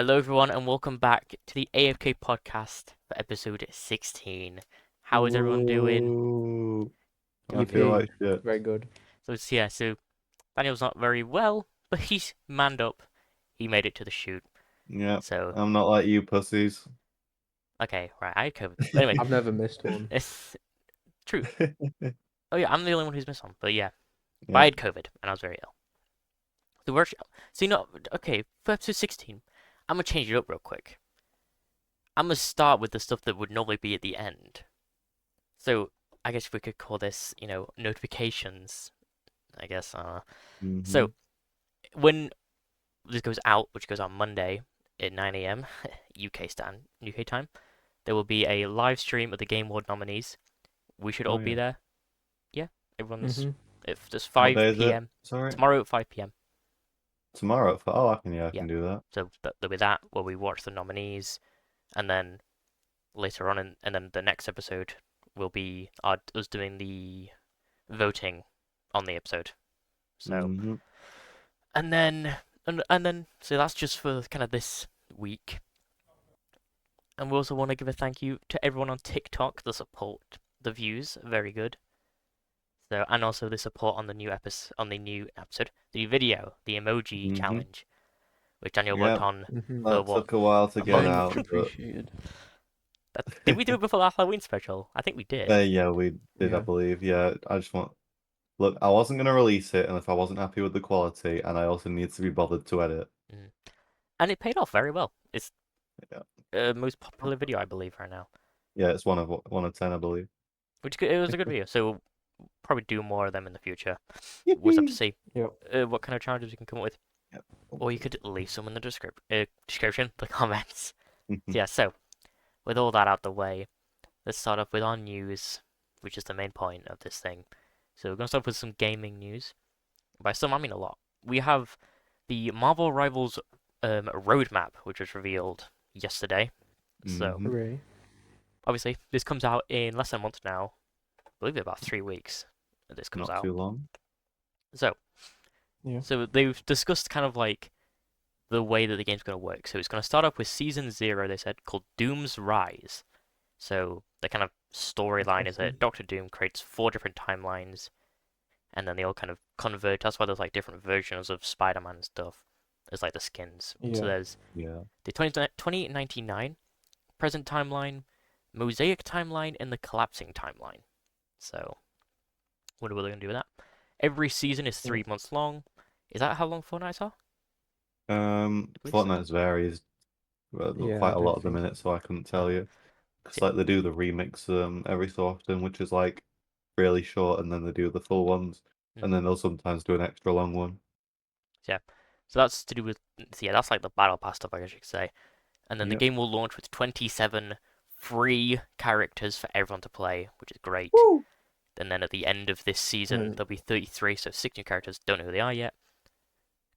Hello, everyone, and welcome back to the AFK podcast for episode 16. How is everyone doing? Ooh, I feel EP, like shit. very good. So Daniel's not very well, but he's manned up. He made it to the shoot. Yeah, So, I'm not like you pussies. okay, right, I had COVID. But anyway, I've never missed one. it's true. Oh, yeah, I'm the only one who's missed one, but yeah. But I Yeah. had COVID, and I was very ill. So, okay, for episode 16, I'm gonna change it up real quick. I'm gonna start with the stuff that would normally be at the end. So, I guess we could call this, notifications. I guess. hmm So when this goes out, which goes on Monday at 9 a.m. UK time, there will be a live stream of the Game Award nominees. We should Oh all be yeah. there. Yeah, everyone's. hmm If there's What day 5 is it? p.m. Sorry. tomorrow at 5 p.m. Tomorrow. I Yeah, can do that. so there'll be that where we watch the nominees, and then later on, and then the next episode will be us doing the voting on the episode. So. hmm And then so that's just for kind of this week. And we also want to give a thank you to everyone on TikTok, the support, the views, very good. So and also the support on the new episode, the video, the emoji hmm challenge, which Daniel worked Yeah, on for that what, took a while to a get Very month. much out, but appreciated. Did we do it before the Halloween special? I think we did. yeah, we did, I Yeah. believe. Yeah, I just want. Look, I wasn't gonna release it, and if I wasn't happy with the quality, and I also need to be bothered to edit. Mm. And it paid off very well. It's Yeah. most popular video, I believe, right now. Yeah, it's one of 10, I believe. It was a good video. So we'll probably do more of them in the future. We'll have to Yippee! see Yep. what kind of challenges we can come up with. Yep. Or you could leave some in the description, the comments. Yeah, so, with all that out the way, let's start off with our news, which is the main point of this thing. So we're going to start with some gaming news. By some, I mean a lot. We have the Marvel Rivals roadmap, which was revealed yesterday. So, Hooray. obviously, this comes out in less than a month now. I believe it's about 3 weeks that this comes Not out. too long. So, Yeah. So they've discussed kind of like the way that the game's going to work. So it's going to start off with Season 0, they said, called Doom's Rise. So the kind of storyline is that Doctor Doom creates 4 different timelines, and then they all kind of converge. That's why there's like different versions of Spider-Man and stuff. There's like the skins. So Yeah. there's Yeah. the 2099 present timeline, Mosaic timeline, and the collapsing timeline. So what are we going to do with that? Every season is 3 months long. Is that how long Fortnite's are? believe so. Fortnite's varies Yeah, quite I a lot don't at the think minute, so I couldn't tell you. Because Yeah. like they do the remix every so often, which is like really short, and then they do the full ones, and then they'll sometimes do an extra long one. Yeah. So that's to do with that's like the battle pass stuff, I guess you could say. And then the Yep. game will launch with 27 free characters for everyone to play, which is great. Woo! And then at the end of this season, there'll be 33, so 6 new characters. Don't know who they are yet,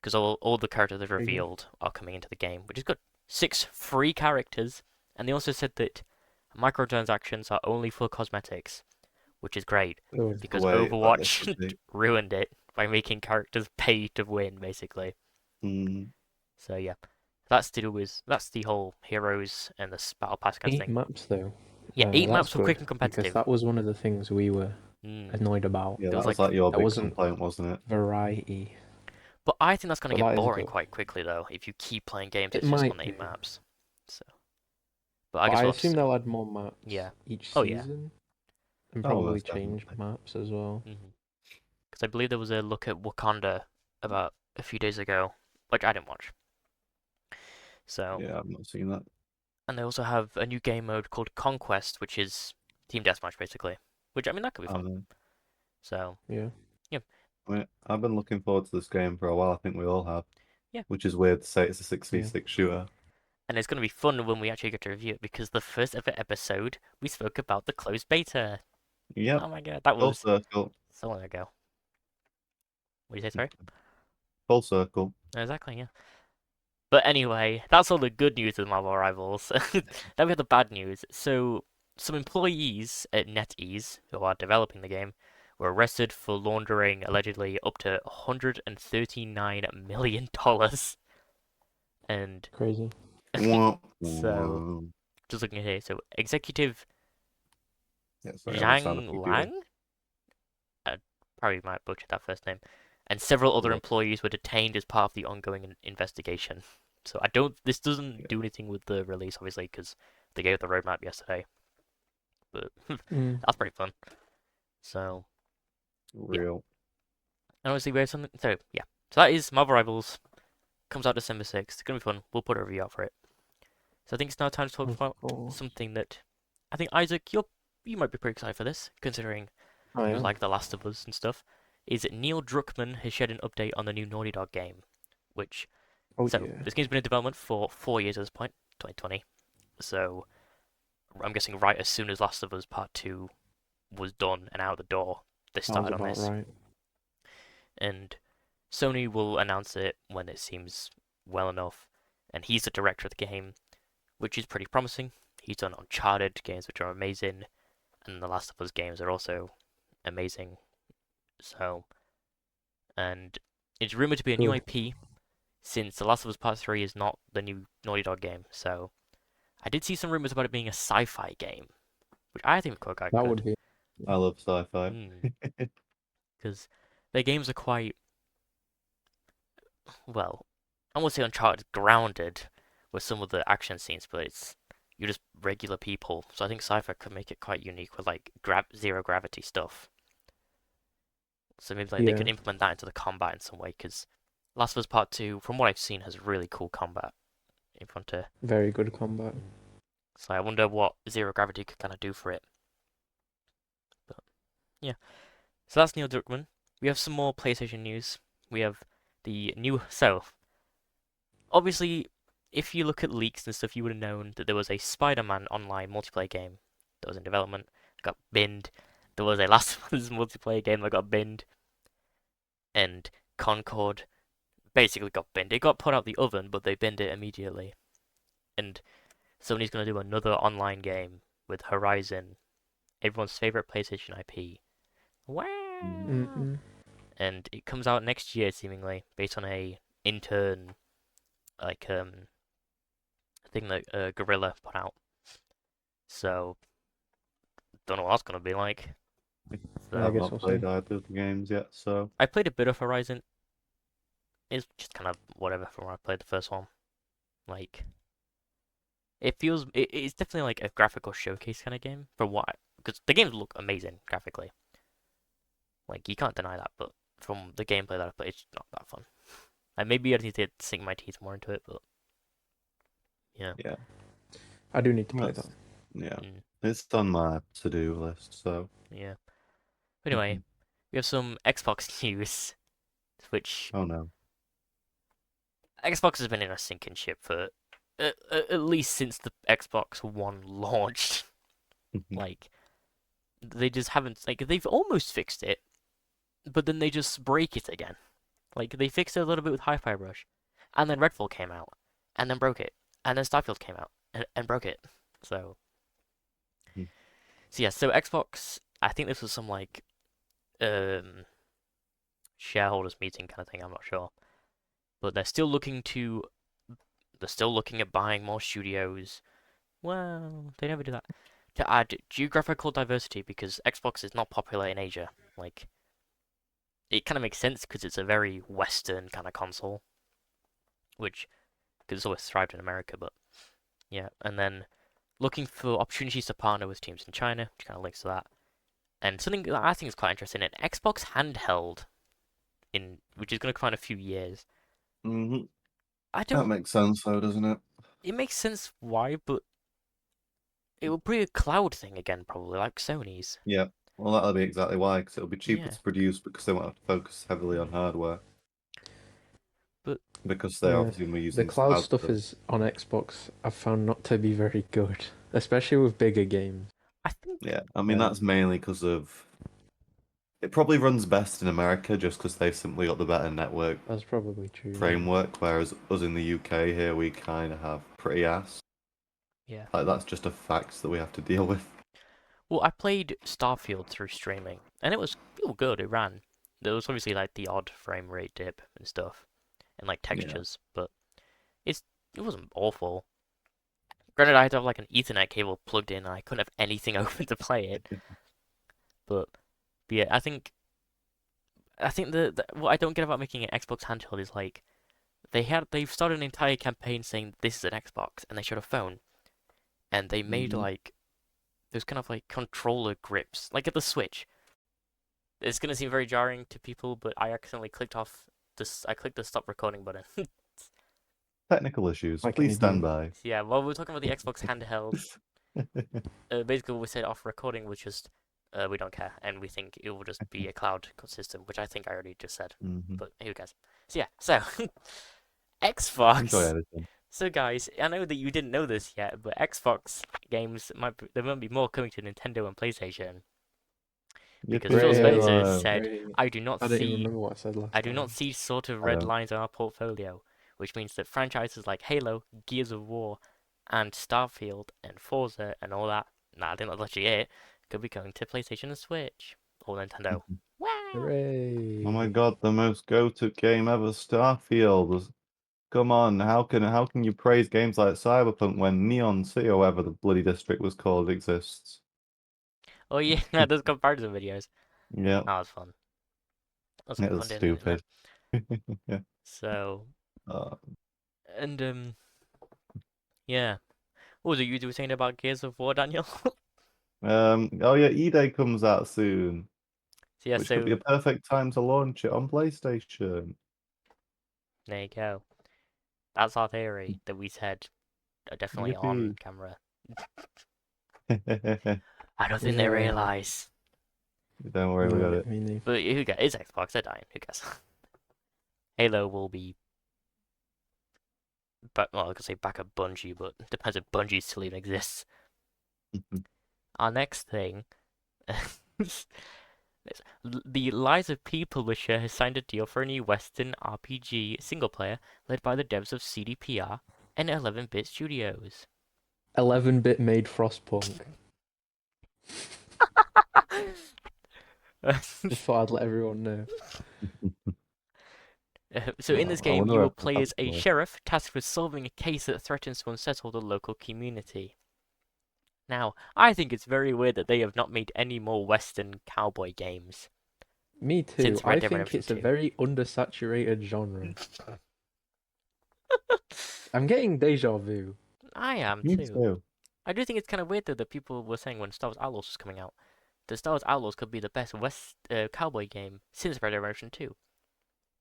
because all the characters they've Very good. revealed are coming into the game, which is good. 6 free characters, and they also said that microtransactions are only for cosmetics, which is great Oh, because Way that this Overwatch should be. ruined it by making characters pay to win, basically. Mm, So yeah, that's the whole heroes and the battle pass kind of 8 thing. maps though. Yeah, 8 That's maps for quick and good, because competitive. that was one of the things we were Mm. annoyed about. yeah, There was that was like- like your that big wasn't- complaint, wasn't it? Variety. But I think that's going to But get that is boring good. quite quickly though if you keep playing games It it's just might on 8 do. maps. So, but But I guess I we'll have to assume see. they'll add more maps Yeah. each Oh, yeah. season. And Oh, probably most change definitely. maps as well. Because I believe there was a look at Wakanda about a few days ago, which I didn't watch. So, Yeah, I've not seen that. and they also have a new game mode called Conquest, which is team deathmatch basically. Which I mean that could be fun. Um, So Yeah. I've been looking forward to this game for a while. I think we all have. Yeah. Which is weird to say it's a 6v6 shooter. and it's going to be fun when we actually get to review it because the first ever episode we spoke about the closed beta. Yep. Oh my god, that Full was circle. so long ago. What did you say, sorry? Full circle. Exactly, yeah. But anyway, that's all the good news of Marvel Rivals. Then we have the bad news. So, some employees at NetEase, who are developing the game, were arrested for laundering allegedly up to $139 million. And Crazy. Wah, So, wah. just looking at here. So, Executive Yeah, sorry, I was sound Zhang effect you. Lang? I probably might butcher that first name. And several other Look, employees were detained as part of the ongoing investigation. So, I don't. This doesn't do anything with the release, obviously, because they gave the roadmap yesterday. But Mm. that's pretty fun. So, yeah. real. And obviously, we have something. So, yeah. So, that is Marvel Rivals. Comes out December 6th. It's going to be fun. We'll put a review out for it. So I think it's now time to talk Of about course. something that I think Isaac, you might be pretty excited for this, considering I you am. like The Last of Us and stuff. Is that Neil Druckmann has shared an update on the new Naughty Dog game, which Oh so yeah. this game's been in development for 4 years at this point, 2020. So I'm guessing right as soon as Last of Us Part 2 was done and out the door, they Sounds started on about this. right. And Sony will announce it when it seems well enough. And he's the director of the game, which is pretty promising. He's done Uncharted games, which are amazing, and the Last of Us games are also amazing. So, and it's rumored to be a new Good. IP since The Last of Us Part 3 is not the new Naughty Dog game. So, I did see some rumors about it being a sci-fi game, which I think could quite That good. would be. I love sci-fi. Because their games are quite, well, I won't say Uncharted grounded with some of the action scenes, but you're just regular people. So I think sci-fi could make it quite unique with like zero gravity stuff. So maybe like they Yeah. could implement that into the combat in some way, because Last of Us Part 2, from what I've seen, has really cool combat in front of. Very good combat. So I wonder what zero gravity could kind of do for it. But yeah, so that's Neil Druckmann. We have some more PlayStation news. We have the new. So obviously, if you look at leaks and stuff, you would have known that there was a Spider-Man online multiplayer game that was in development, got binned. There was a Last of Us multiplayer game that got binned, and Concord basically got binned. It got put out the oven, but they binned it immediately. And Sony's going to do another online game with Horizon, everyone's favorite PlayStation IP. Wow! Mm-mm. And it comes out next year, seemingly, based on a intern like thing that Gorilla put out. So don't know what that's going to be like. Yeah, I I've So guess not we'll played see. either of the games yet, so I played a bit of Horizon. It's just kind of whatever from when I played the first one. Like it's definitely like a graphical showcase kind of game for what, because the games look amazing graphically. Like you can't deny that, but from the gameplay that I played, it's not that fun. And maybe I need to sink my teeth more into it, but yeah. yeah. I do need to play That's, that. yeah. Mm, It's on my to-do list, so yeah. But anyway, we have some Xbox news, which oh no. Xbox has been in a sinking ship for at least since the Xbox One launched. Like they just haven't, like they've almost fixed it, but then they just break it again. Like they fixed it a little bit with Hi-Fi Rush, and then Redfall came out, and then broke it, and then Starfield came out and broke it. So, so yeah, so Xbox, I think this was some like um shareholders meeting kind of thing. I'm not sure, but they're still looking at buying more studios. Well, they never do that. To add geographical diversity because Xbox is not popular in Asia. Like it kind of makes sense because it's a very Western kind of console, which because it's always thrived in America. But yeah, and then looking for opportunities to partner with teams in China, which kind of links to that. And something that I think is quite interesting, an Xbox handheld in which is going to come out in a few years. Mm-hmm. I That don't. makes sense, though, doesn't it? It makes sense why, but it will be a cloud thing again, probably like Sony's. Yeah. Well, that'll be exactly why, because it'll be cheaper Yeah, to produce because they won't have to focus heavily on hardware but because they're Yeah. obviously going to be The using cloud cloud stuff stuff. is on Xbox. I've found not to be very good, especially with bigger games. I think Yeah, I mean that's mainly because of it probably runs best in America just because they've simply got the better network That's probably true. framework, whereas us in the UK here we kind of have pretty ass. yeah. Like that's just a fact that we have to deal with. Well, I played Starfield through streaming, and it was good. It ran. There was obviously like the odd frame rate dip and stuff, and like Yeah. textures, but it wasn't awful. Granted, I had to have like an Ethernet cable plugged in, and I couldn't have anything open to play it. But yeah, I think the what I don't get about making an Xbox handheld is like they've started an entire campaign saying this is an Xbox, and they showed a phone, and they made Mhm. like those kind of like controller grips, like at the Switch. It's gonna seem very jarring to people, but I accidentally clicked off this. I clicked the stop recording button. Technical issues. Like Please any stand game. by. So yeah, while we were talking about the Xbox handheld, basically what we said off recording was just we don't care, and we think it will just be a cloud system, which I think I already just said. Mhm. But who cares? So yeah, so Enjoy Xbox. editing. So guys, I know that you didn't know this yet, but Xbox games there might be more coming to Nintendo and PlayStation because Phil Yippee! Great, Spencer Hello. said, great. "I do not I don't even see remember what I said I last do not time. see sort of I red don't. lines in our portfolio," which means that franchises like Halo, Gears of War, and Starfield and Forza and all that, nah, I think that's actually it, could be going to PlayStation and Switch or Nintendo. Wow! Oh my Hooray! god, the most go-to game ever, Starfield. Come on, how can you praise games like Cyberpunk when Neon City or whatever the bloody district was called exists? Oh yeah, those comparison videos. Yeah, That was fun. That was some it fun was doing the internet. stupid. Yeah. So, Uh, and yeah. What was it you were saying about Gears of War, Daniel? oh yeah, E-Day comes out soon, So yeah, which could be so a perfect time to launch it on PlayStation. there you go. That's our theory that we said definitely on Yippee. camera. I don't think they Yeah. realise. Don't worry, we got No, it. me neither. But who cares? It's Xbox, they're dying. Who cares? Halo will be back, well, I could say back at Bungie, but it depends if Bungie still even exists. Our next thing is the Lies of P publisher has signed a deal for a new Western RPG single player led by the devs of CDPR and 11-bit studios. 11-bit made Frostpunk. Just thought I'd let everyone know. So in this I game, wonder you where will play that's as a going. sheriff tasked with solving a case that threatens to unsettle the local community. Now, I think it's very weird that they have not made any more Western cowboy games Me too. since Red I Dead think Redemption it's a 2. very undersaturated genre. I'm getting deja vu. I am Me too. too. I do think it's kind of weird though that people were saying when Star Wars Outlaws was coming out, that Star Wars Outlaws could be the best cowboy game since Red Dead Redemption 2,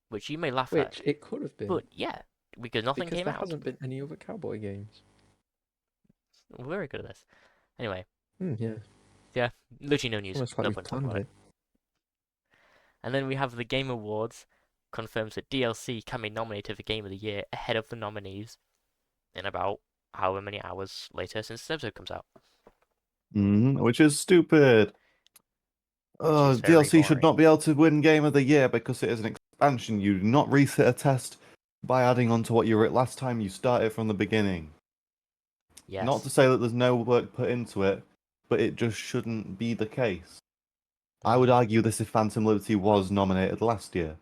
which you may laugh at, Which it could have been, but yeah, because nothing because came there out. hasn't been any other cowboy games. We're very good at this. Anyway, Yeah. yeah, literally no It's news, almost like no we've point talking planned about it. it. And then we have the Game Awards confirms that DLC can be nominated for Game of the Year ahead of the nominees in about however many hours later since this episode comes out, Which is stupid. which is very DLC should boring. not be able to win Game of the Year because it is an expansion. You do not reset a test by adding on to what you were at last time. You start it from the beginning. Not to Yes. say that there's no work put into it, but it just shouldn't be the case. I would argue this if Phantom Liberty was nominated last year.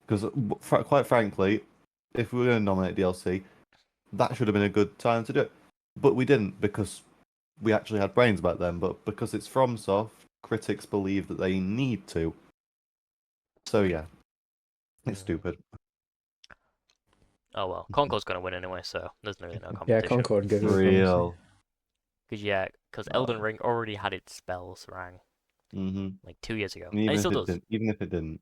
Because, quite frankly, if we were going to nominate DLC, that should have been a good time to do it. But we didn't because we actually had brains back then. But because it's FromSoft, critics believe that they need to. So yeah, it's Mm. stupid. Oh well, Concord's gonna win anyway, so there's really no Yeah, competition. Concord goes, honestly. Real. Cause yeah, cause Elden Oh. Ring already had its spells rang Mm-hmm. like 2 years ago, And and it even if still it does. didn't, even if it didn't,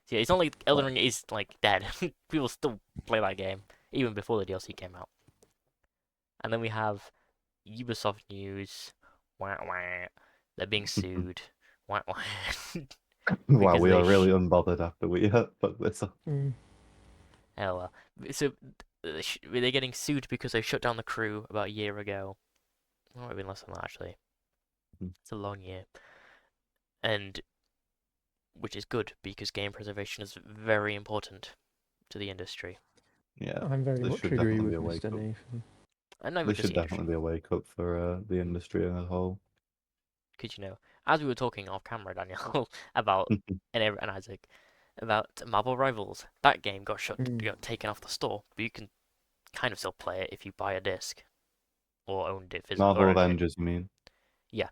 So yeah, it's not like Elden like, Ring is like dead. People still play that game even before the DLC came out. And then we have Ubisoft news. Wah, wah. They're being sued. Wah, wah. wow, Because we they are really unbothered after we put this up. Mm. oh well. So were they getting sued because they shut down the crew about a year ago? It might have been less than that actually. It's a long year, and which is good because game preservation is very important to the industry. Yeah, I very this much should agree definitely be with a wake Mr. up. Nathan. And not even This just should the industry, definitely be a wake up for the industry as a whole. because as we were talking off camera, Daniel, about and Isaac, about Marvel Rivals, that game got Mm. got taken off the store, but you can kind of still play it if you buy a disc. or owned it physically or Marvel owned it. Avengers, you mean? Yeah.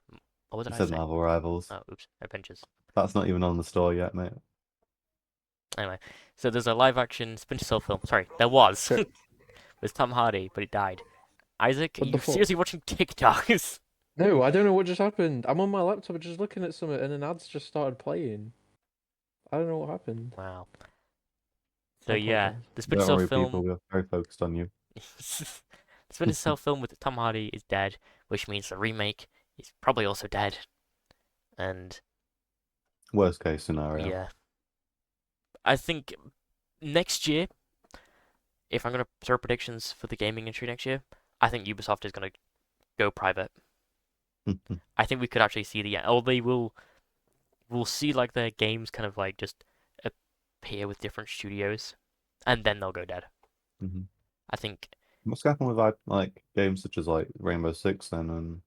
Or what did You I said say? Marvel Rivals. Oh, oops, Avengers. That's not even on the store yet, mate. Anyway, so there's a live action Splinter Cell film. Sorry, there was. Sure. With Tom Hardy, but it died. Isaac, are What the you fuck? seriously watching TikToks? No, I don't know what just happened. I'm on my laptop just looking at something and an ad's just started playing. I don't know what happened. Wow. I So yeah, apologize. the Splinter Don't Cell worry, people. film. We're very focused on you. The Splinter Cell film with Tom Hardy is dead, which means the remake is probably also dead. And Worst case scenario. yeah, I think next year, if I'm gonna throw predictions for the gaming industry next year, I think Ubisoft is gonna go private. I think we could actually see or they will. We'll see like their games kind of like just appear with different studios, and then they'll go dead. Mhm. I think What's happened with like games such as like Rainbow Six then, and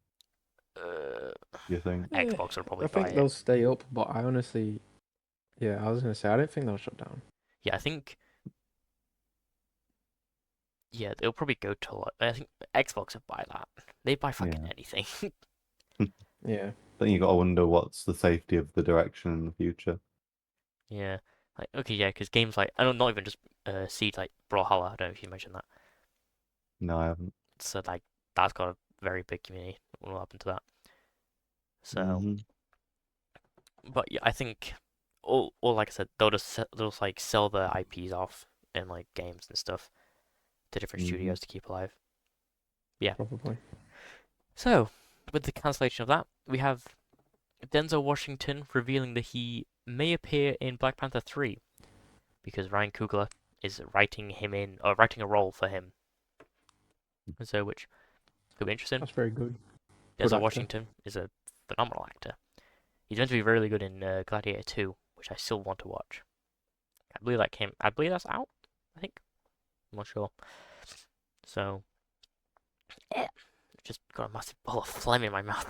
uh, you think? Xbox will probably I buy think it. they'll stay up, but I honestly, yeah, I was gonna say I don't think they'll shut down. Yeah, I think. Yeah, they'll probably go to. I think Xbox would buy that. They buy fucking Yeah. anything. Yeah. Then you got to wonder what's the safety of the direction in the future. Yeah, like okay, yeah, because games like I don't not even just Siege like Brawlhalla. I don't know if you mentioned that. No, I haven't. So like that's got a very big community. What will happen to that? So, Hmm. but yeah, I think all like I said, they'll just like sell their IPs off in like games and stuff to different Hmm. studios to keep alive. Yeah. Probably. So, with the cancellation of that, we have Denzel Washington revealing that he may appear in Black Panther 3 because Ryan Coogler is writing him in or writing a role for him. So, which could be interesting. That's very good. Good Denzel actor. Washington is a phenomenal actor. He's meant to be really good in Gladiator 2, which I still want to watch. I believe that came. I believe that's out. I think. I'm not sure. So, yeah, just got a massive bowl of phlegm in my mouth.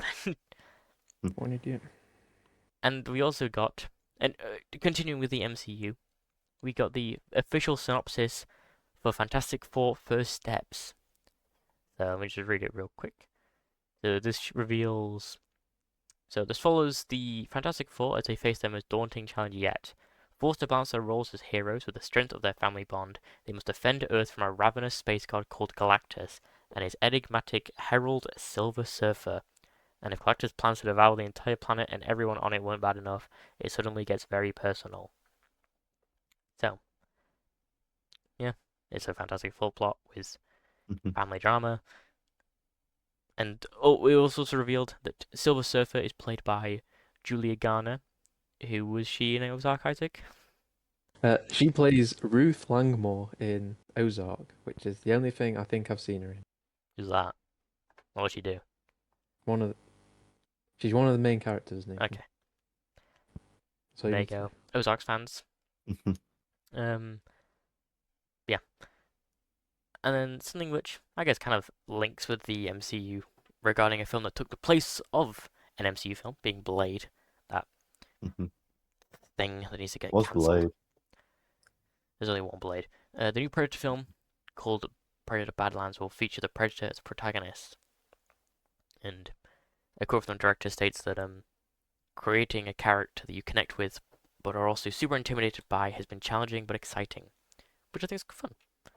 One idiot. And we also got, and continuing with the MCU, we got the official synopsis for Fantastic Four First Steps. So let me just read it real quick. So this reveals. So this follows the Fantastic Four as they face their most daunting challenge yet. Forced to balance their roles as heroes with the strength of their family bond, they must defend Earth from a ravenous space god called Galactus and his enigmatic Herald Silver Surfer. And if Galactus plans to devour the entire planet and everyone on it weren't bad enough, it suddenly gets very personal. So, yeah, it's a Fantastic Four plot with family drama. And we also revealed that Silver Surfer is played by Julia Garner. Who was she in Ozark, Isaac? She plays Ruth Langmore in Ozark, which is the only thing I think I've seen her in. Who's that? What does she do? One of the, she's one of the main characters, Nathan. Okay, So there you go. Ozark's fans. Hmm. Yeah. And then something which I guess kind of links with the MCU regarding a film that took the place of an MCU film, being Blade. That thing that needs to get Was cancelled. Blade? There's only one Blade. The new Predator film called Predator Badlands will feature the Predator as a protagonist. And a quote from the director states that creating a character that you connect with but are also super intimidated by has been challenging but exciting, which I think is fun.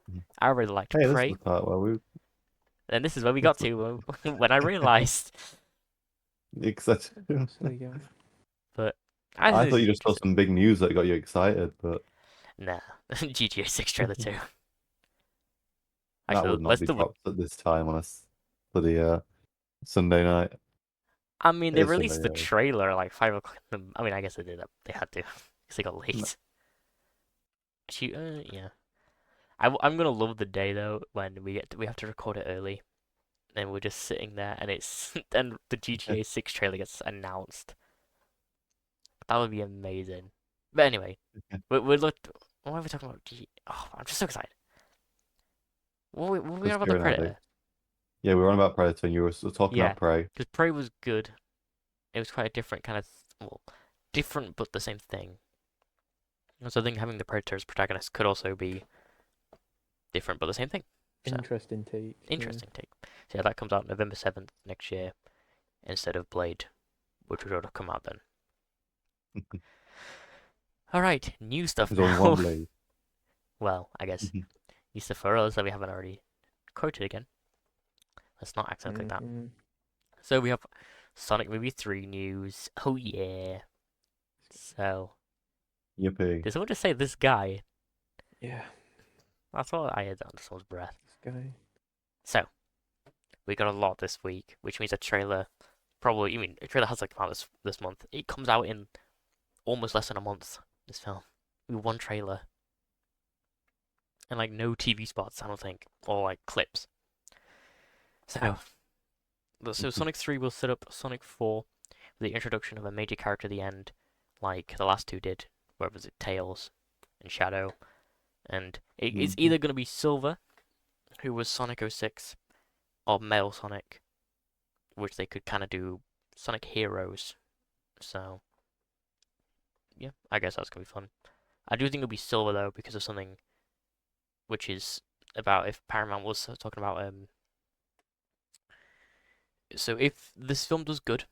Mhm. I really liked Hey, this is Prey, the part where we and this is where we got to when I realised. excited. Silly guy. But I think I this thought is you just saw interesting. some big news that got you excited, but Nah, GTA 6 trailer too. that Actually, would not let's be do it. dropped at this time on for the Sunday night. I mean, they It is Sunday released the night. trailer like 5 o'clock. I mean, I guess they did. They had to because they got No. late. Yeah. I'm gonna love the day though when we have to record it early, and we're just sitting there, and it's and the GTA 6 trailer gets announced. That would be amazing. But anyway, we're looked. What are we talking about? Oh, I'm just so excited. What were we on Just about the hearing that big. Predator? Yeah, we were on about Predator, and you were talking Yeah, about Prey. because Prey was good. It was quite a different kind of, well, different but the same thing. So I think having the Predator as protagonist could also be different but the same thing. So Interesting take. interesting take. So yeah, that comes out November 7th next year instead of Blade, which would have come out then. Alright, new stuff There's only one now. blade. Well, I guess new stuff for us that we haven't already quoted again. Let's not accidentally click that. Mhm. So we have Sonic Movie 3 news. Oh yeah. So, Yippee. did someone just say this guy? Yeah, That's what I heard under someone's breath. this guy. So, we got a lot this week, which means a trailer probably, a trailer has like come out this month. It comes out in almost less than a month, this film. With one trailer. And like no TV spots, I don't think. Or like clips. So Sonic 3 will set up Sonic 4 with the introduction of a major character at the end, like the last two did, where was it Tails and Shadow. And it's either going to be Silver, who was Sonic 06, or Male Sonic, which they could kind of do Sonic Heroes. So, yeah, I guess that's going to be fun. I do think it'll be Silver, though, because of something which is about if Paramount was talking about. So, if this film does good,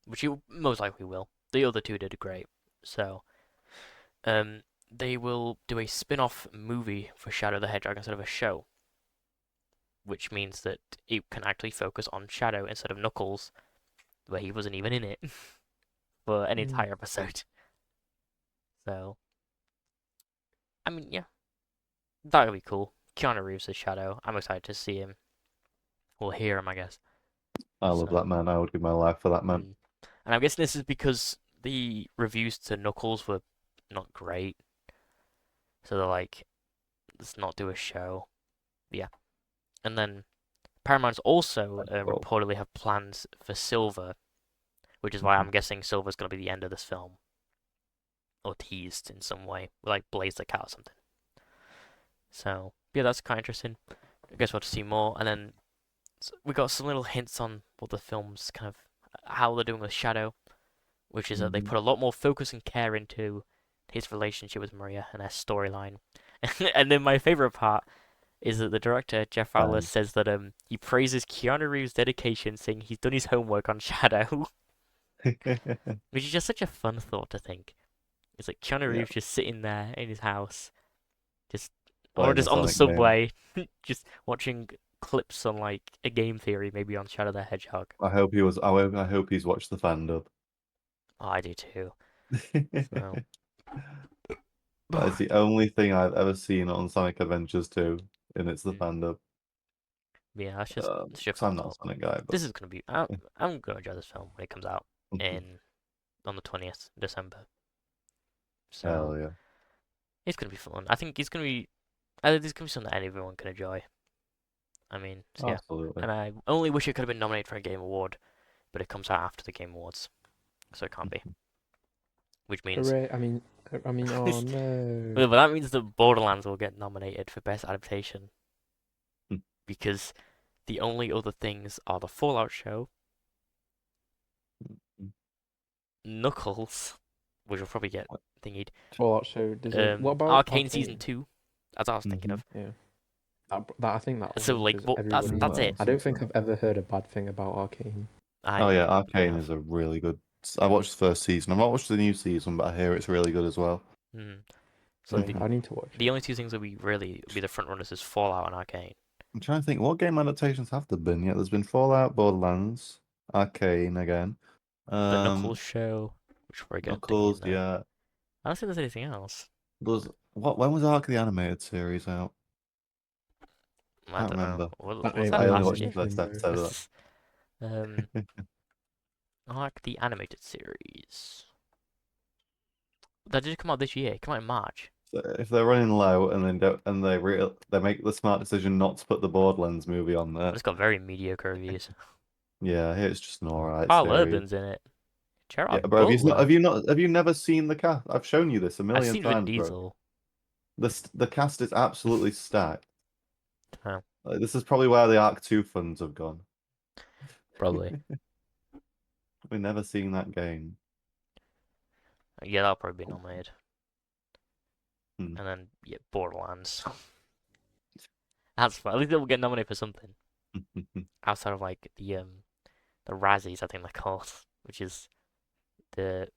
which it most likely will, the other two did great. So, they will do a spin off movie for Shadow the Hedgehog instead of a show, which means that it can actually focus on Shadow instead of Knuckles, where he wasn't even in it for an entire episode. So, I mean, yeah, that would be cool. Keanu Reeves as Shadow. I'm excited to see him. Or hear him, I guess. I love So, that man. I would give my life for that man. And I'm guessing this is because the reviews to Knuckles were not great. So they're like, let's not do a show. Yeah. And then Paramount's also Cool. reportedly have plans for Silver, which is why I'm guessing Silver's going to be the end of this film. Or teased in some way. Like Blaze the Cat or something. So, yeah, that's kind of interesting. I guess we'll have to see more. And then we got some little hints on what the film's kind of how they're doing with Shadow, which is that they put a lot more focus and care into his relationship with Maria and their storyline. And then my favorite part is that the director Jeff Fowler says that he praises Keanu Reeves' dedication, saying he's done his homework on Shadow, which is just such a fun thought to think. It's like Keanu Yeah. Reeves just sitting there in his house, just Playing the on the Sonic game. subway, just watching clips on like a game theory, maybe on Shadow the Hedgehog. I hope he was. I hope he's watched the fan dub. Oh, I do too. So. That is the only thing I've ever seen on Sonic Adventures 2, and it's the Mm. fan dub. Yeah, that's just such a 'Cause fun I'm not a thought. Sonic guy, but This is gonna be. I'm gonna enjoy this film when it comes out in on the 20th December. So hell yeah. it's gonna be fun. I think it's gonna be. I think it's gonna be something that everyone can enjoy. I mean, so yeah. Absolutely. And I only wish it could have been nominated for a Game Award, but it comes out after the Game Awards, so it can't be. Which means. Hooray! I mean, oh no. Well, but that means that Borderlands will get nominated for Best Adaptation. Because the only other things are the Fallout show, Knuckles, which will probably get thingied. Fallout show. What about Arcane Season 2, as I was thinking of. Yeah. That I think that. So, won, like, 'cause well, everybody. that's it. I don't think I've ever heard a bad thing about Arcane. Oh yeah, Arcane is a really good. I watched the first season. I've not watched the new season, but I hear it's really good as well. So Yeah, I need to watch the only two things that we really be the front runners is Fallout and Arcane. I'm trying to think, what game adaptations have there been? Yeah, there's been Fallout, Borderlands, Arcane again. The Knuckles show, which we're going to Knuckles, there. yeah. I don't think there's anything else. When was Ark the animated series out? I don't remember. know. Was That that I only last watched year? the first episode of Ark the animated series. That did come out this year. It came out in March. So if they're running low and then they make the smart decision not to put the Borderlands movie on there. It's got very mediocre reviews. Yeah, it's just an alright Carl series. Urban's in it. Gerard Yeah, bro, Butler. have you never seen the cast? I've shown you this a I've million seen Vin times, bro. Diesel. The cast is absolutely stacked. Oh, Like, this is probably where the Arc 2 funds have gone. probably. We've never seen that game. Yeah, that'll probably be nominated. Hmm. And then, yeah, Borderlands. That's fine. At least it will get nominated for something. outside of like the Razzies, I think they're called, which is the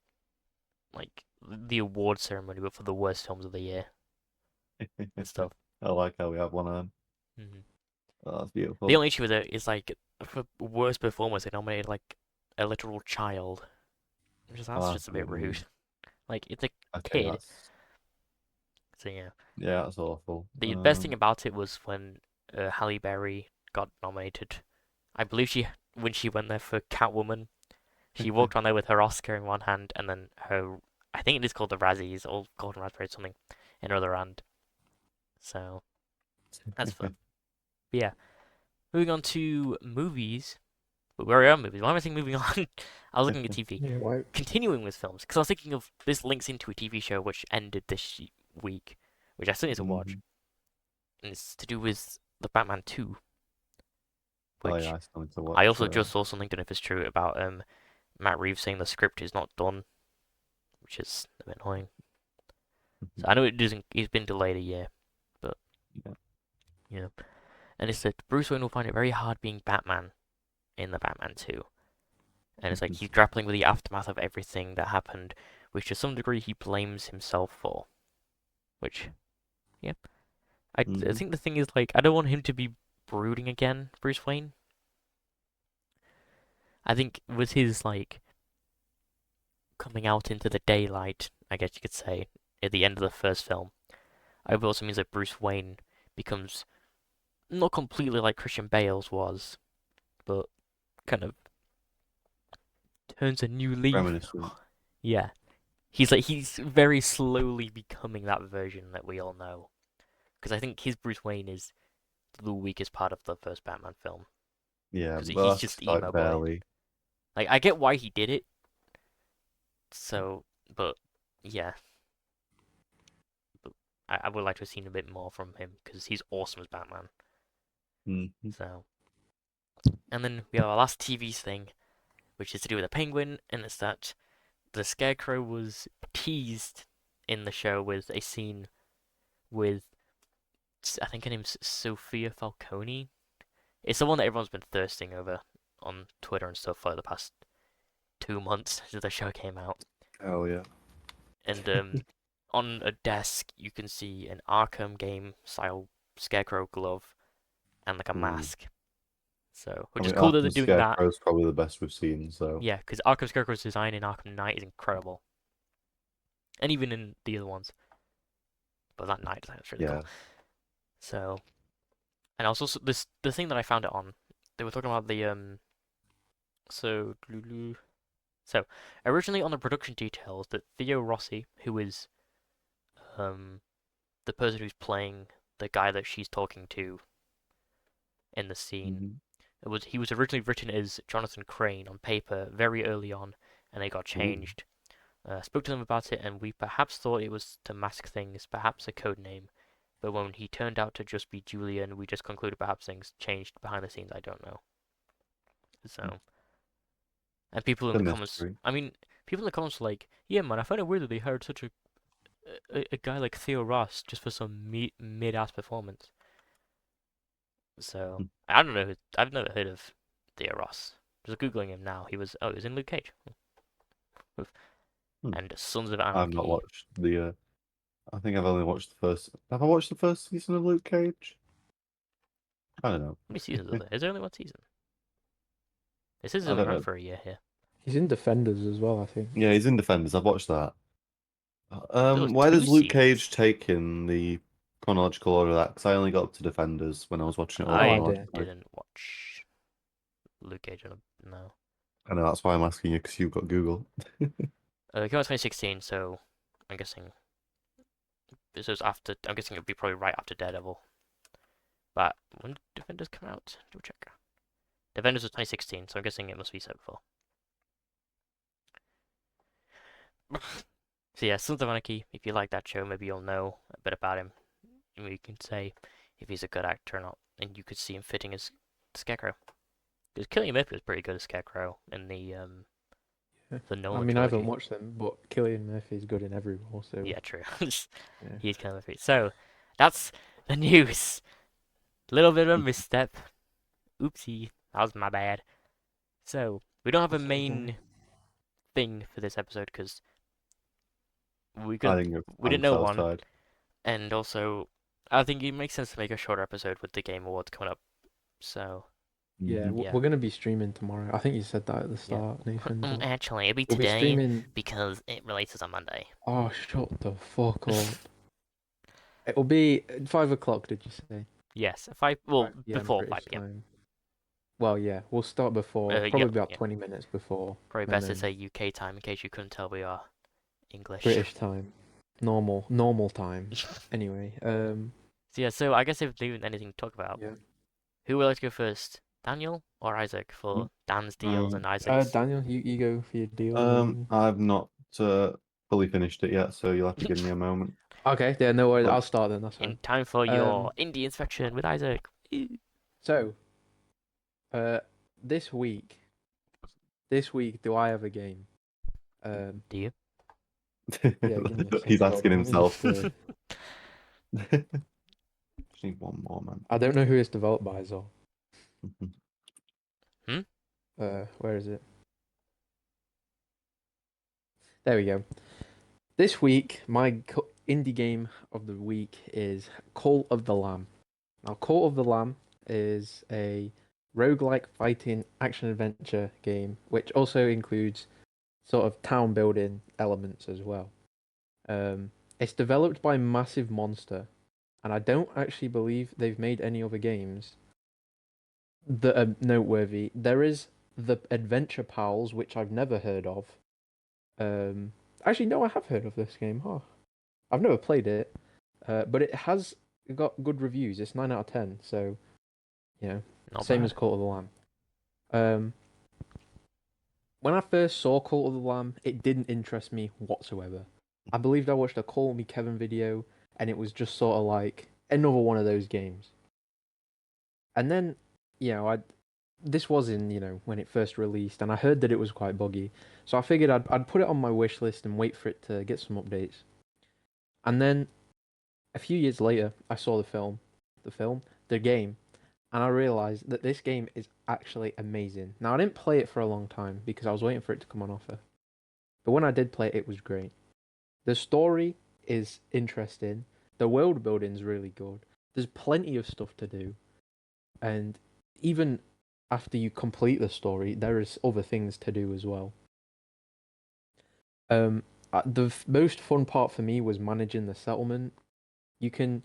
like the award ceremony, but for the worst films of the year and stuff. I like how we have one on. Hmm Oh, that's The beautiful. only issue with it is like for worst performance, they nominated like a literal child, which is Oh, that's I just a see what bit you mean. rude. Like it's a Okay, kid, that's so yeah. yeah, that's awful. The best thing about it was when Halle Berry got nominated. I believe when she went there for Catwoman, she walked on there with her Oscar in one hand and then her, I think it is called the Razzies or Golden Raspberry something, in her other hand. So that's fun. But yeah, moving on to movies. But where are movies? Why am I saying moving on? I was looking at TV. Yeah, why? Continuing with films, because I was thinking of this links into a TV show which ended this week, which I still need to watch, Mhm. and it's to do with the Batman 2, Oh yeah, which I still need to I watch. also just saw something, don't know if it's true, about Matt Reeves saying the script is not done, which is a bit annoying. So I know it doesn't. It's been delayed a year, but Yeah. you know, and it's that Bruce Wayne will find it very hard being Batman in the Batman 2, and it's like he's grappling with the aftermath of everything that happened, which to some degree he blames himself for. Which, yeah, I Mhm. think the thing is like I don't want him to be brooding again, Bruce Wayne. I think with his like coming out into the daylight, I guess you could say, at the end of the first film, I hope it also means that Bruce Wayne becomes not completely like Christian Bale's was, but kind of turns a new leaf. Reminiscent. Yeah. He's very slowly becoming that version that we all know. Because I think his Bruce Wayne is the weakest part of the first Batman film. Yeah, Because but he's that's just emo like boy. barely. Like I get why he did it. So, but yeah, but I would like to have seen a bit more from him because he's awesome as Batman. Mhm. So, and then we have our last TV thing, which is to do with a penguin, and it's that the Scarecrow was teased in the show with a scene with I think her name's Sophia Falcone. It's the one that everyone's been thirsting over on Twitter and stuff for the past 2 months since the show came out. Oh yeah. And on a desk you can see an Arkham game style Scarecrow glove and like a Ooh. mask. So, I which is mean, cool that they're Arkham doing that. Scarecrow is probably the best we've seen. So Yeah, because Arkham Scarecrow's design in Arkham Knight is incredible, and even in the other ones. But that Knight design is really yeah. cool. So, and also this the thing that I found it on. They were talking about the So so originally on the production details that Theo Rossi, who is um the person who's playing the guy that she's talking to in the scene, Mhm. he was originally written as Jonathan Crane on paper very early on, and it got Ooh. changed. Spoke to them about it, and we perhaps thought it was to mask things, perhaps a code name. But when he turned out to just be Julian, we just concluded perhaps things changed behind the scenes. I don't know. So, and people in The the comments, mystery. I mean, people in the comments were like, "Yeah, man, I find it weird that they hired such a guy like Theo Ross just for some mid-ass performance." So I don't know. I've never heard of Theo Ross. Just googling him now. He was in Luke Cage Hmm. and Sons of I've not Anarchy. watched the. I think I've only watched the first. Have I watched the first season of Luke Cage? I don't know. How many seasons are there? Is there only one season? This has I only don't run know. for a year here. He's in Defenders as well, I think. Yeah, he's in Defenders. I've watched that. There was Where two does Luke seasons. Cage take in the chronological order of that? Because I only got up to Defenders when I was watching it all No I idea. chronologically. didn't watch Luke Cage. No. I know that's why I'm asking you because you've got Google. It came out 2016, so I'm guessing this was after. I'm guessing it'd be probably right after Daredevil. But when did Defenders come out? Double check. Defenders was 2016, so I'm guessing it must be set before. So yeah, Sons of Anarchy. If you like that show, maybe you'll know a bit about him. Maybe you can say if he's a good actor or not, and you could see him fitting as Scarecrow. Because Killian Murphy was pretty good as Scarecrow in Yeah. the I Nolan mean, I haven't trilogy. watched them, but Killian Murphy's good in every role, so Yeah, true. yeah. He's kind of Murphy. So that's the news. Little bit of a misstep. Oopsie, that was my bad. So we don't have a That's okay. main thing for this episode because I think it's we time didn't to know set one, aside. and also I think it makes sense to make a shorter episode with the Game Awards coming up. So Yeah, Mhm. yeah, we're gonna be streaming tomorrow. I think you said that at the yeah. start, Nathan. But Actually, it'll be we'll be today streaming. because it releases on Monday. Oh, shut the fuck up! It'll be at 5 o'clock. Did you say? Yes, 5. Well, 5 p.m. before British 5 p.m. time. Well, yeah, we'll start before, probably Yep, about yeah. 20 minutes before, Probably and best to then say UK time in case you couldn't tell we are English. British time, normal time. Anyway, So yeah, so I guess if there's anything to talk about, yeah. who would like to go first? Daniel or Isaac for Dan's deals and Isaac's? Daniel, you go for your deals and. I've not fully finished it yet, so you'll have to give me a moment. Okay, yeah, no worries. But I'll start then. That's In fine. time for Um, your indie inspection with Isaac. so, uh, this week, do I have a game? Do you? Yeah, give me a he's second. Hold asking on. Let me just. himself. Just need one more, man. I don't know who it's developed by, so. Hmm? Where is it? There we go. This week, my indie game of the week is Call of the Lamb. Now, Call of the Lamb is a roguelike fighting action adventure game, which also includes sort of town building elements as well. It's developed by Massive Monster, and I don't actually believe they've made any other games that are noteworthy. There is the Adventure Pals, which I've never heard of. Actually, no, I have heard of this game. Huh. I've never played it, but it has got good reviews. It's 9 out of 10, so Not same bad. as Cult of the Lamb. When I first saw Cult of the Lamb, it didn't interest me whatsoever. I believed I watched a Call Me Kevin video, and it was just sort of like another one of those games. And then, I this was in when it first released, and I heard that it was quite buggy, so I figured I'd put it on my wish list and wait for it to get some updates. And then a few years later, I saw the game, and I realized that this game is actually amazing. Now, I didn't play it for a long time because I was waiting for it to come on offer. But when I did play it, it was great. The story is interesting. The world building is really good. There's plenty of stuff to do. And even after you complete the story, there is other things to do as well. The most fun part for me was managing the settlement. You can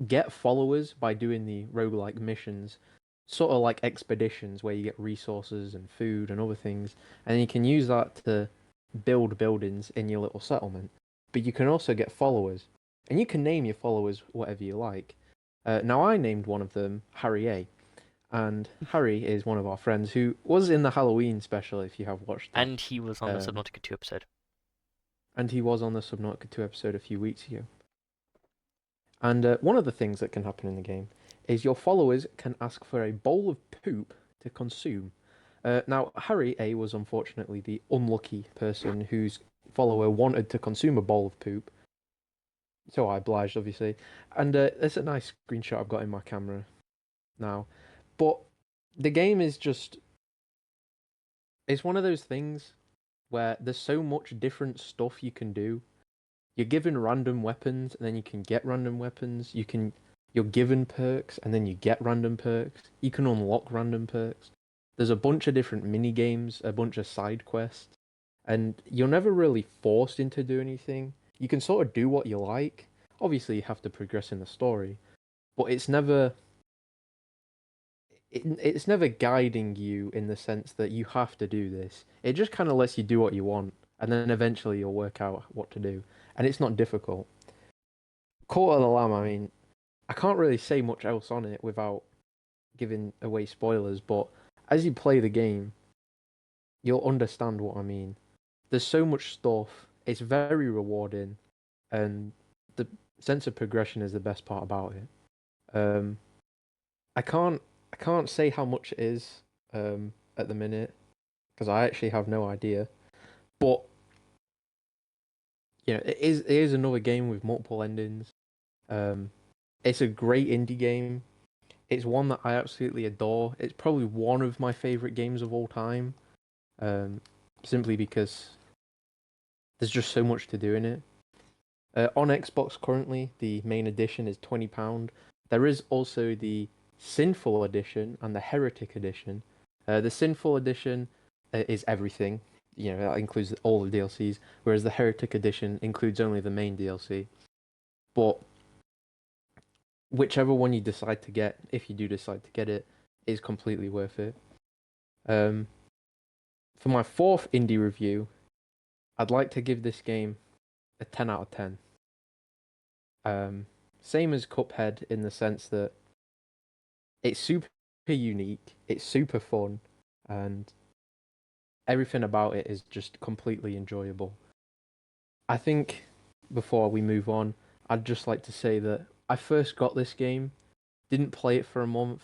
get followers by doing the roguelike missions, sort of like expeditions where you get resources and food and other things, and you can use that to build buildings in your little settlement. But you can also get followers, and you can name your followers whatever you like. Now, I named one of them Harry A, and Harry is one of our friends who was in the Halloween special, if you have watched that. And he was on the Um, Subnautica 2 episode. and he was on the Subnautica 2 episode a few weeks ago. And one of the things that can happen in the game is your followers can ask for a bowl of poop to consume. Now, Harry A was unfortunately the unlucky person whose follower wanted to consume a bowl of poop. So I obliged, obviously. And there's a nice screenshot I've got in my camera now. But the game is just. It's one of those things where there's so much different stuff you can do. You're given random weapons, and then you can get random weapons. You're given perks, and then you get random perks. You can unlock random perks. There's a bunch of different mini games, a bunch of side quests, and you're never really forced into doing anything. You can sort of do what you like. Obviously, you have to progress in the story, but it's never guiding you in the sense that you have to do this. It just kind of lets you do what you want, and then eventually you'll work out what to do. And it's not difficult. Court of the Lamb, I mean, I can't really say much else on it without giving away spoilers, but as you play the game, you'll understand what I mean. There's so much stuff, it's very rewarding, and the sense of progression is the best part about it. I can't say how much it is at the minute because I actually have no idea. But it is another game with multiple endings. It's a great indie game. It's one that I absolutely adore. It's probably one of my favorite games of all time, simply because there's just so much to do in it. On Xbox currently, the main edition is £20. There is also the Sinful Edition and the Heretic Edition. The Sinful Edition is everything. You know, that includes all the DLCs, whereas the Heretic Edition includes only the main DLC. But whichever one you decide to get, if you do decide to get it, is completely worth it. For my fourth indie review, I'd like to give this game a 10 out of 10. Same as Cuphead in the sense that it's super unique, it's super fun, and everything about it is just completely enjoyable. I think before we move on, I'd just like to say that I first got this game, didn't play it for a month,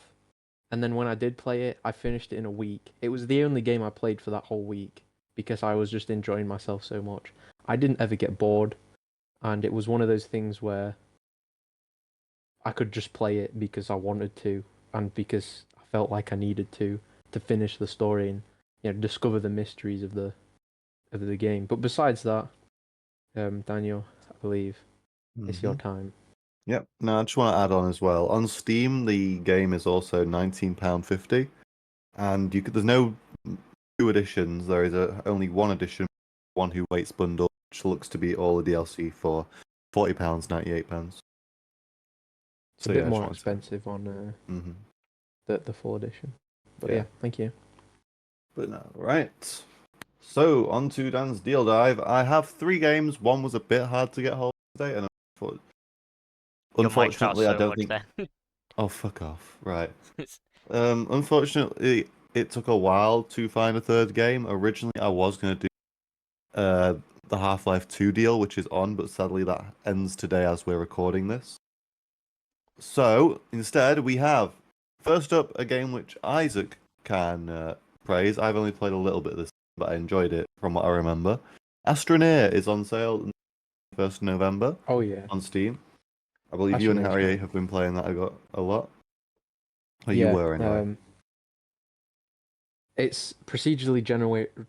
and then when I did play it, I finished it in a week. It was the only game I played for that whole week because I was just enjoying myself so much. I didn't ever get bored, and it was one of those things where I could just play it because I wanted to and because I felt like I needed to finish the story and discover the mysteries of the game. But besides that, Daniel, I believe it's your time. Yep. Now I just want to add on as well. On Steam, the game is also £19.50, and there's no two editions. There is only one edition, one who waits bundle, which looks to be all the DLC for £40, £98. It's a bit more expensive on Mm-hmm. the full edition. But yeah, thank you. But no, right. So on to Dan's deal dive. I have 3 games. One was a bit hard to get hold of today, and Your mic starts unfortunately, I so don't much think. then. Oh, fuck off! Right. Unfortunately, it took a while to find a third game. Originally, I was going to do the Half-Life 2 deal, which is on, but sadly that ends today as we're recording this. So instead, we have first up a game which Isaac can praise. I've only played a little bit of this, but I enjoyed it from what I remember. Astroneer is on sale on the 1st of November. Oh yeah, on Steam. I believe you and Harry have been playing that a lot. Or you were anyway. It's procedurally generated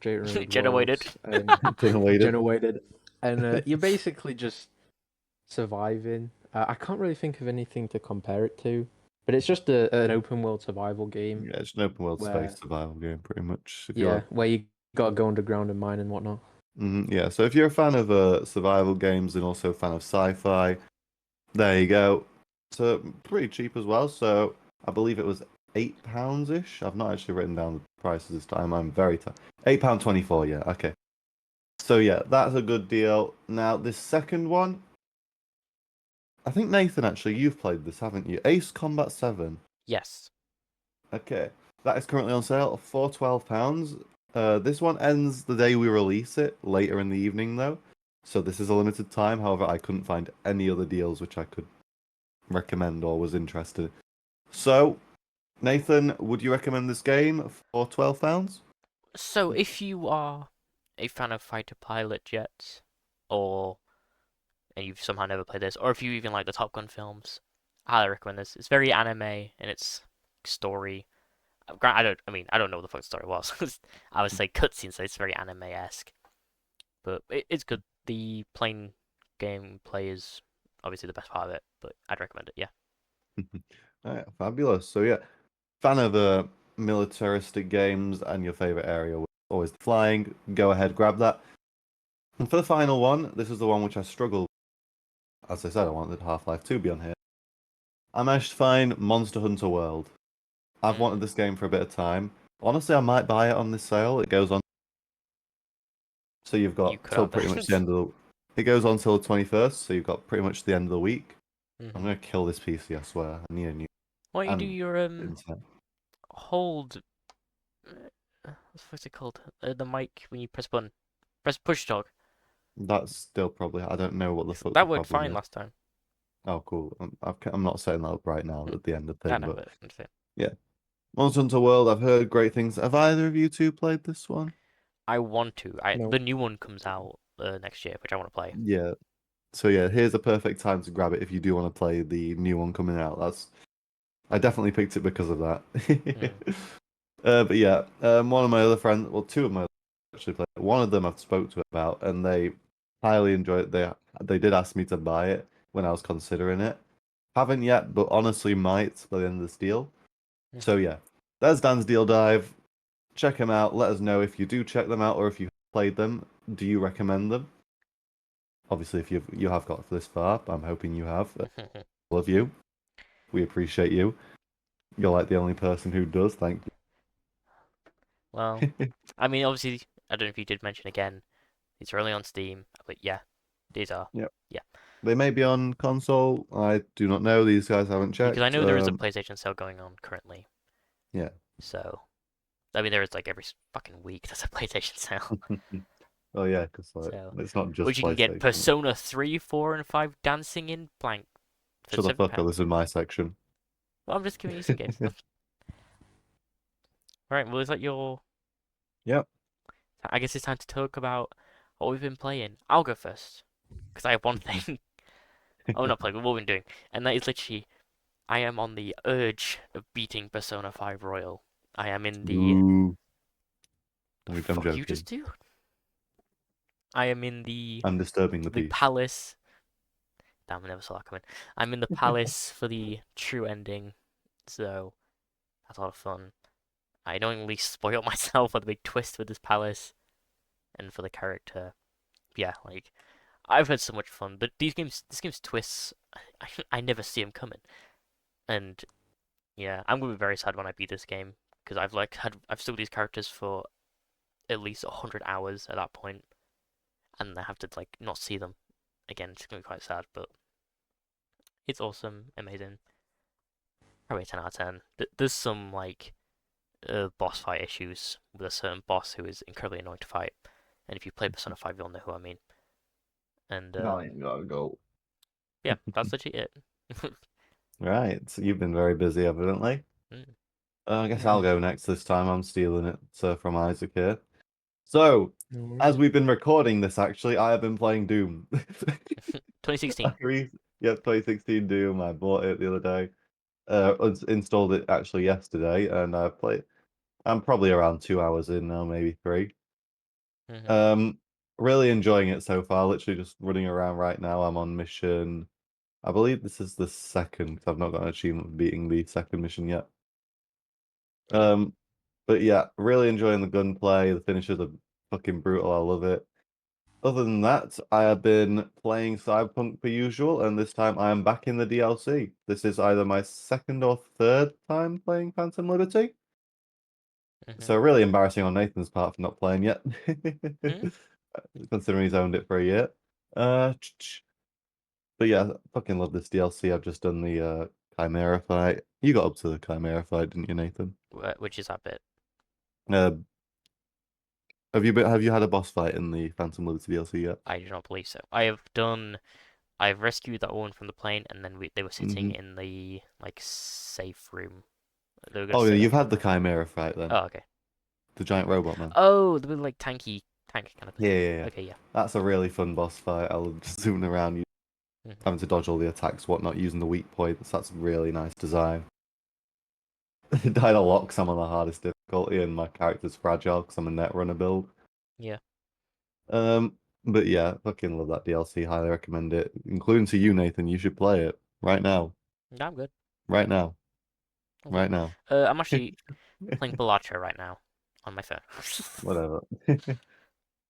Generated. worlds and Generated. generated, and you're basically just surviving. I can't really think of anything to compare it to, but it's just an open world survival game. Yeah, it's an open world where, space survival game, pretty much. where you gotta go underground and mine and whatnot. Yeah, so if you're a fan of survival games and also a fan of sci-fi, there you go. So pretty cheap as well. So I believe it was £8-ish. I've not actually written down the prices this time. I'm very tired. £8.24. Yeah, okay. So yeah, that's a good deal. Now this second one, I think Nathan, actually, you've played this, haven't you? Ace Combat 7. Yes. Okay, that is currently on sale for £12. This one ends the day we release it, later in the evening though. So this is a limited time. However, I couldn't find any other deals which I could recommend or was interested. So, Nathan, would you recommend this game for £12? So if you are a fan of fighter pilot jets, and you've somehow never played this, or if you even like the Top Gun films, I highly recommend this. It's very anime in its story. I don't know what the fuck the story was. I would say cutscenes, so it's very anime-esque. But it's good. The plane gameplay is obviously the best part of it, but I'd recommend it, yeah. Alright, fabulous. So yeah, fan of militaristic games and your favorite area was always the flying, go ahead, grab that. And for the final one, this is the one which I struggled. As I said, I wanted Half-Life 2 to be on here. I managed to find Monster Hunter World. I've wanted this game for a bit of time. Honestly, I might buy it on this sale. It goes on. So you've got till pretty much the end of the. It goes on till the 21st, so you've got pretty much the end of the week. I'm gonna kill this PC, I swear. I need a new. Why don't you do your internet. hold? What's it called? The mic when you press button, press push talk. That's still probably. I don't know what the fuck That the worked problem fine is. last time. Oh, cool. I'm not setting that up right now at the end of the thing, but yeah. Monster Hunter World. I've heard great things. Have either of you two played this one? I want to. No. The new one comes out next year, which I want to play. Yeah. So yeah, here's a perfect time to grab it if you do want to play the new one coming out. I definitely picked it because of that. Mm. But yeah, one of my other friends, well, two of my actually played. It. One of them I've spoke to about, and they highly enjoyed it. They did ask me to buy it when I was considering it. Haven't yet, but honestly might by the end of this deal. So Mhm. yeah, there's Dan's deal dive. Check them out. Let us know if you do check them out or if you played them. Do you recommend them? Obviously, if you have got this far, I'm hoping you have. All of you, we appreciate you. You're like the only person who does. Thank Well, you. I mean, obviously, I don't know if you did mention again. These are only on Steam, but yeah, these are. Yep. Yeah, They may be on console. I do not know. These guys haven't because I checked. know there is a PlayStation sale going on currently. Yeah. So, I mean, there is like every fucking week there's a PlayStation sale. Oh yeah, because like So, it's not just which you can get PlayStation. Persona 3, 4, and 5 Dancing in Blank for Shut the fuck up. £7. This is my section. Well, I'm just giving you some games. Right, well, is that your... Yep. I guess it's time to talk about what we've been playing. I'll go first, because I have one thing. Oh, not playing, what we've been doing. And that is literally, I am on the urge of beating Persona 5 Royal. I am in the... Ooh. The I'm fuck you just joking. do? I am in the... I'm disturbing the The peace. palace... Damn, I never saw that coming. I'm in the palace for the true ending, so that's a lot of fun. I knowingly spoiled myself with the big twist with this palace and for the character. Yeah, like I've had so much fun. But this game's twists, I never see them coming. And yeah, I'm gonna be very sad when I beat this game because I've still these characters for at least 100 hours at that point, and I have to like not see them again. It's gonna be quite sad, but it's awesome, amazing. Probably a 10 out of 10. There's some like boss fight issues with a certain boss who is incredibly annoying to fight. And if you play Persona 5, you'll know who I mean. And No, you gotta go. yeah, that's legit it. Right. So you've been very busy, evidently. Mm. I guess I'll Mhm. go next this time. I'm stealing it from Isaac here. So, No as worries. we've been recording this, actually, I have been playing Doom. 2016. Yep, 2016 Doom. I bought it the other day. Installed it actually yesterday, and I've played. I'm probably around 2 hours in now, maybe three. Hmm. Um, really enjoying it so far. Literally just running around right now. I'm on mission. I believe this is the second, because I've not got an achievement for beating the second mission yet. Yeah. Um, but yeah, really enjoying the gunplay. The finishes are fucking brutal. I love it. Other than that, I have been playing Cyberpunk per usual, and this time I am back in the DLC. This is either my second or third time playing Phantom Liberty. Hmm. So really embarrassing on Nathan's part for not playing yet, Hmm. considering he's owned it for a year. But yeah, fucking love this DLC. I've just done the Chimera fight. You got up to the Chimera fight, didn't you, Nathan? Which is that bit. Uh, have you had a boss fight in the Phantom Liberty DLC yet? I do not believe so. I've rescued that woman from the plane, and then they were sitting Hmm. in the like safe room. They were gonna Oh yeah, stay there you've for a had the while. Chimera fight then. Oh, okay. The giant robot man. Oh, the bit like tank kind of Yeah, thing. yeah, yeah. Okay, yeah. That's a really fun boss fight. I love just zooming around, you Hmm. having to dodge all the attacks, whatnot, using the weak points. That's really nice design. I died a lot 'cause I'm on the hardest difficulty and my character's fragile because I'm a net runner build. Yeah. But yeah, fucking love that DLC. Highly recommend it, including to you, Nathan. You should play it right now, No, I'm good. right now, I'm good. right now. I'm actually playing Balatro right now on my phone. Whatever.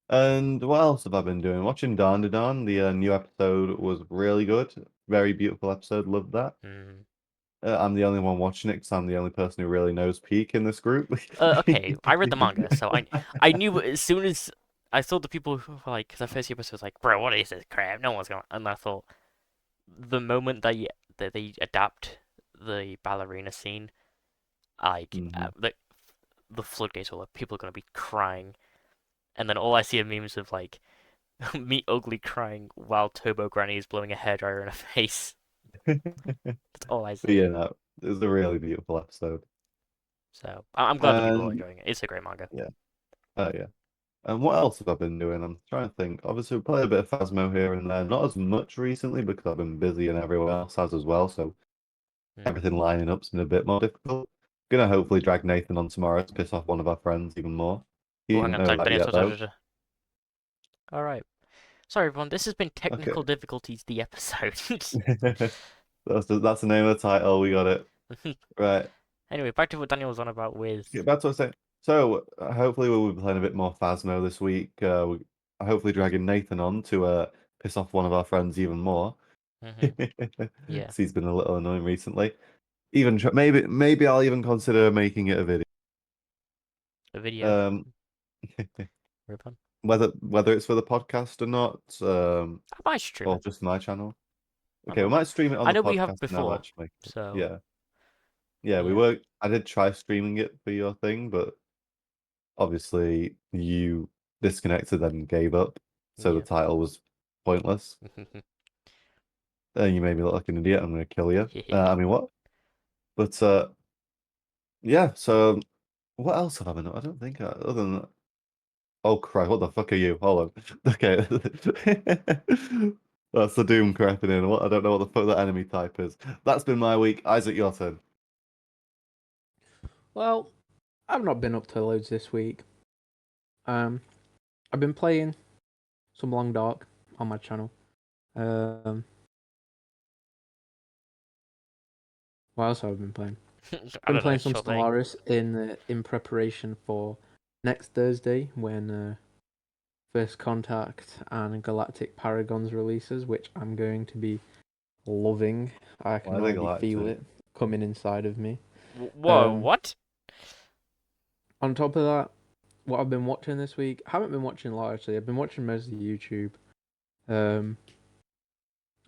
And what else have I been doing? Watching Dawn to Dawn. The new episode was really good. Very beautiful episode. Loved that. Mm. I'm the only one watching it because I'm the only person who really knows Peak in this group. Okay, I read the manga, so I knew as soon as I saw the people who were like, because the first episode was like, bro, what is this crap? No one's gonna. And I thought the moment that they adapt the ballerina scene, like Mhm. the floodgates will people are gonna be crying, and then all I see are memes of like me ugly crying while Turbo Granny is blowing a hairdryer in her face. That's all I But yeah, see. no, it was a really beautiful episode. So I'm glad that people are And enjoying it. It's a great manga. yeah, oh yeah. And what else have I been doing? I'm trying to think. Obviously, we played a bit of Phasmo here and there. Not as much recently because I've been busy and everyone else has as well. So Mm. everything lining up's been a bit more difficult. Gonna hopefully drag Nathan on tomorrow to piss off one of our friends even more. He Oh, hang didn't on. know that yet though. All right. Sorry, everyone. This has been Okay. technical difficulties. The episode. That's the name of the title. We got it. Right. Anyway, back to what Daniel was on about with. Yeah, that's what I'm saying. So hopefully we'll be playing a bit more Phasmo this week. Hopefully dragging Nathan on to piss off one of our friends even more. Yeah, 'Cause he's been a little annoying recently. Even maybe I'll even consider making it a video. a video. Um, Very fun. whether it's for the podcast or not, I might stream or it. just my channel. I Okay, we don't know. might stream it on I the know we have podcast now. before, Actually, so yeah, yeah, we yeah, were. I did try streaming it for your thing, but obviously you disconnected and gave up, so the yeah. title was pointless. And you made me look like an idiot. I'm gonna kill you. I mean, what? But yeah. So what else have I been? I don't think other than that. Oh Christ! What the fuck are you? Hold on. Okay, that's the Doom creeping in. What? I don't know what the fuck that enemy type is. That's been my week. Isaac, your turn. Well, I've not been up to loads this week. I've been playing some Long Dark on my channel. Um, what else have I been playing? I Been don't know. playing some Sure thing. Stellaris in preparation for next Thursday when First Contact and Galactic Paragons releases, which I'm going to be loving. I can Why they already like feel to? it coming inside of me. Whoa, Um, what? on top of that, what I've been watching this week, I haven't been watching a lot actually. I've been watching mostly YouTube. Um,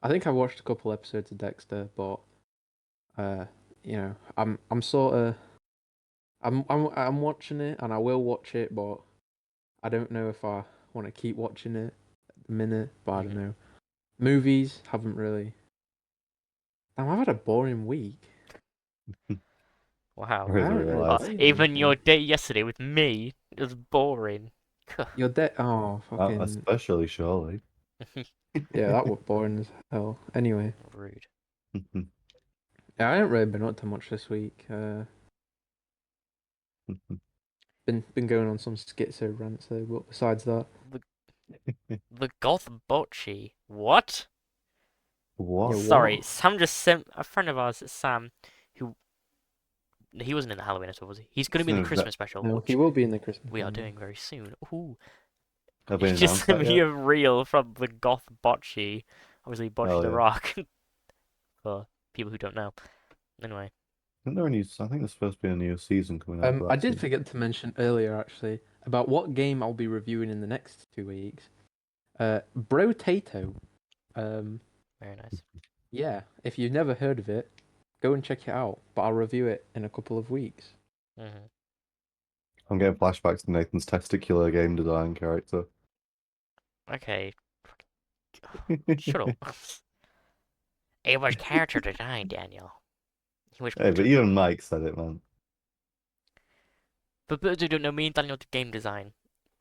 I think I watched a couple episodes of Dexter, but uh, I'm sort of I'm watching it and I will watch it, but I don't know if I want to keep watching it at the minute. But I don't know. Movies haven't really. Damn, I've had a boring week. Wow. I Whereas I haven't really realised played Even your anything. date yesterday with me was boring. You're dead. Oh, fucking especially surely. yeah, that was boring as hell. Anyway, Rude. yeah, I haven't really been up to much this week. Been going on some schizo rants though, but besides that, The goth bocce. What? yeah, What? Sorry, what? Sam just sent a friend of ours, Sam, who he wasn't in the Halloween episode, was he? He's going to be in the Christmas special, No, he which will be in the Christmas we are one. doing very soon. Ooh. Have we He just announced sent that me yet? a reel from the goth bocce. Obviously, Bocce Oh the yeah. Rock, for people who don't know. Anyway. I think there's supposed to be a new season coming out for I that did soon. forget to mention earlier actually about what game I'll be reviewing in the next 2 weeks. Bro Tato. Um, Very nice. yeah, if you've never heard of it, go and check it out. But I'll review it in a couple of weeks. I'm getting flashbacks to Nathan's testicular game design character. Okay. Shut up. It was character design, Daniel. He was Hey, but even Mike said it, man. But those who don't know, me and Daniel did game design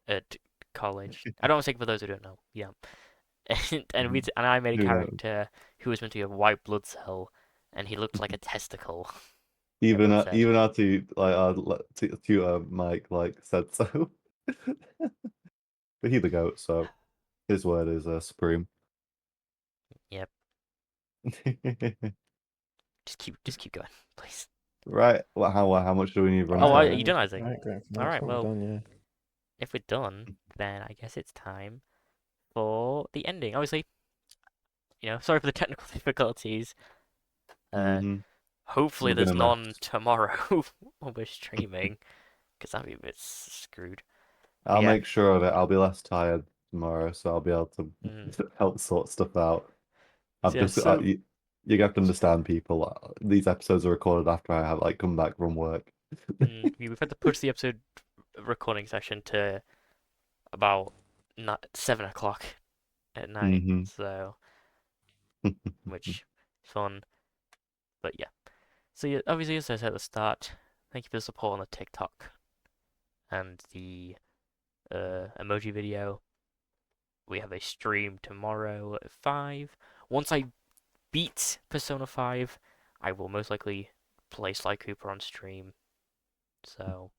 at college. I don't want to say for those who don't know. Yeah. And I made a Who knows? character who was meant to be a white blood cell, and he looked like a testicle. Even Everyone said. even our tutor Mike said so. But he's the goat, so his word is supreme. Yep. Just keep going, please. Right. Well, how much do we need Oh, are runtime? you done, Isaac? Right, great. All Thanks. right. I'm Well, done. Yeah. if we're done, then I guess it's time for the ending. Obviously, sorry for the technical difficulties. Mm-hmm. Hopefully We're there's gonna mess. none tomorrow when we're streaming, because that'd be a bit screwed. But I'll yeah. make sure of it. I'll be less tired tomorrow, so I'll be able to Mhm. help sort stuff out. I've So, yeah, just so you have to understand people. These episodes are recorded after I have come back from work. we've had to push the episode recording session to about 7 o'clock at night. Mm-hmm. So, which is fun. But yeah. So yeah, obviously, as I said at the start, thank you for the support on the TikTok and the emoji video. We have a stream tomorrow at 5. Once I beat Persona 5, I will most likely play Sly Cooper on stream. So,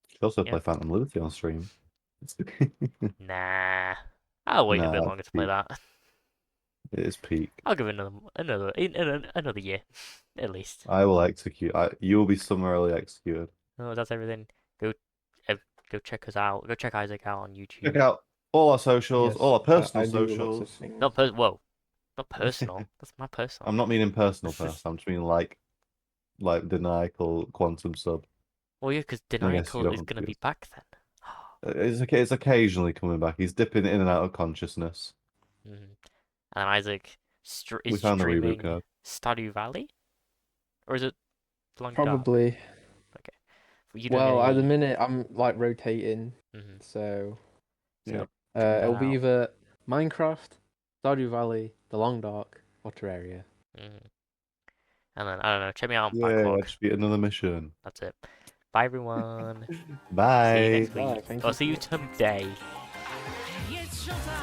You should also yeah. play Phantom Liberty on stream. Nah. I'll wait a bit Nah, longer to play that. it is peak. I'll give it another year, at least. I will execute. You will be summarily executed. Oh, that's everything. Go, uh, go check us out. Go check Isaac out on Check YouTube. out all our socials, all Yes, our personal I do lots of socials. things. Whoa, not personal. That's my personal. I'm not meaning personal person. I'm just meaning like Denial Quantum Sub. Well, yeah, because I guess you Denial got is gonna be confused. back then. It's occasionally coming back. He's dipping in and out of consciousness. Mhm. And Isaac We is found the reboot streaming code. Stardew Valley, or is it Long Dark? Probably. Okay, you don't Well, at the know. minute I'm like rotating, Mm-hmm. so So check that it'll be out. either Minecraft, Stardew Valley, The Long Dark, or Terraria. Mm-hmm. And then I don't know. Check me out on Yeah, I Backlog. just beat another mission. That's it. Bye everyone. See you Bye. next Bye, week. thank Or you see you for- today. It's showtime.